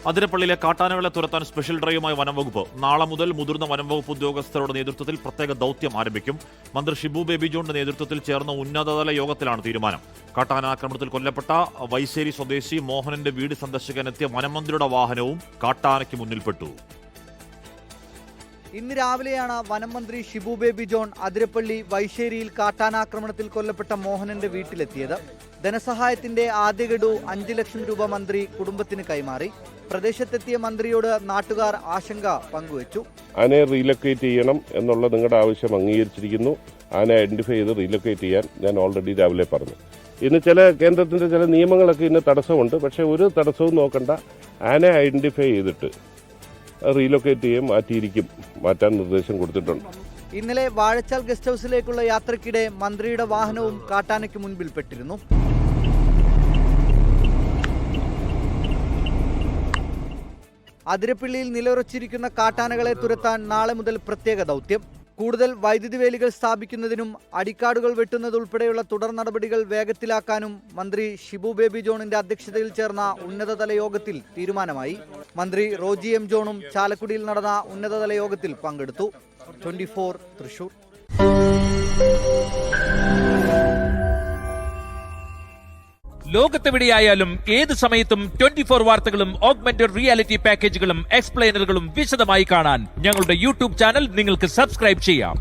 അതിരപ്പള്ളിയിലെ കാട്ടാനകളെ തുരത്താൻ സ്പെഷ്യൽ ഡ്രൈവുമായി വനംവകുപ്പ്. നാളെ മുതൽ മുതിർന്ന വനംവകുപ്പ് ഉദ്യോഗസ്ഥരുടെ നേതൃത്വത്തിൽ പ്രത്യേക ദൌത്യം ആരംഭിക്കും. മന്ത്രി ഷിബു ബേബി ജോണിന്റെ നേതൃത്വത്തിൽ ചേർന്ന ഉന്നതതല യോഗത്തിലാണ് തീരുമാനം. കാട്ടാനാക്രമണത്തിൽ കൊല്ലപ്പെട്ട വൈശ്ശേരി സ്വദേശി മോഹനന്റെ വീട് സന്ദർശിക്കാനെത്തിയ വനമന്ത്രിയുടെ വാഹനവും കാട്ടാനയ്ക്ക് മുന്നിൽപ്പെട്ടു. ഇന്ന് രാവിലെയാണ് വനം മന്ത്രി ഷിബു ബേബി ജോൺ അതിരപ്പള്ളി വൈശ്ശേരിയിൽ കാട്ടാനാക്രമണത്തിൽ കൊല്ലപ്പെട്ട മോഹനന്റെ വീട്ടിലെത്തിയത്. ധനസഹായത്തിന്റെ ആദ്യ ഗഡു 5 ലക്ഷം രൂപ മന്ത്രി കുടുംബത്തിന് കൈമാറി. പ്രദേശത്തെത്തിയ മന്ത്രിയോട് നാട്ടുകാർ ആശങ്ക പങ്കുവച്ചു. ആനയെ റീലൊക്കേറ്റ് ചെയ്യണം എന്നുള്ള നിങ്ങളുടെ ആവശ്യം അംഗീകരിച്ചിരിക്കുന്നു. ആനയെ ഐഡന്റിഫൈ ചെയ്ത് റീലൊക്കേറ്റ് ചെയ്യാൻ ഞാൻ ഓൾറെഡി രാവിലെ പറഞ്ഞു. ഇന്ന് ചില കേന്ദ്രത്തിന്റെ ചില നിയമങ്ങളൊക്കെ ഇന്ന് തടസ്സമുണ്ട്. പക്ഷേ ഒരു തടസ്സവും നോക്കണ്ട. ആനയെ ഐഡന്റിഫൈ ചെയ്തിട്ട് റീലൊക്കേറ്റ് ചെയ്യും, മാറ്റാൻ നിർദ്ദേശം കൊടുത്തിട്ടുണ്ട്. ഇന്നലെ വാഴച്ചാൽ ഗസ്റ്റ് ഹൌസിലേക്കുള്ള യാത്രക്കിടെ മന്ത്രിയുടെ വാഹനവും കാട്ടാനയ്ക്ക് മുൻപിൽപ്പെട്ടിരുന്നു. അതിരപ്പള്ളിയിൽ നിലയുറച്ചിരിക്കുന്ന കാട്ടാനകളെ തുരത്താൻ നാളെ മുതൽ പ്രത്യേക ദൗത്യം. കൂടുതൽ വൈദ്യുതി വേലികൾ സ്ഥാപിക്കുന്നതിനും അടിക്കാടുകൾ വെട്ടുന്നതുൾപ്പെടെയുള്ള തുടർ നടപടികൾ വേഗത്തിലാക്കാനും മന്ത്രി ഷിബു ബേബി ജോണിന്റെ അധ്യക്ഷതയിൽ ചേർന്ന ഉന്നതതല യോഗത്തിൽ തീരുമാനമായി. മന്ത്രി റോജി എം ജോണും ചാലക്കുടിയിൽ നടന്ന ഉന്നതതല യോഗത്തിൽ പങ്കെടുത്തു. 24 തൃശൂർ. ലോകത്തെവിടെയായാലും ഏത് സമയത്തും 24 വാർത്തകളും ഓഗ്മെന്റഡ് റിയാലിറ്റി പാക്കേജുകളും എക്സ്പ്ലെയിനറുകളും വിശദമായി കാണാൻ ഞങ്ങളുടെ യൂട്യൂബ് ചാനൽ നിങ്ങൾക്ക് സബ്സ്ക്രൈബ് ചെയ്യാം.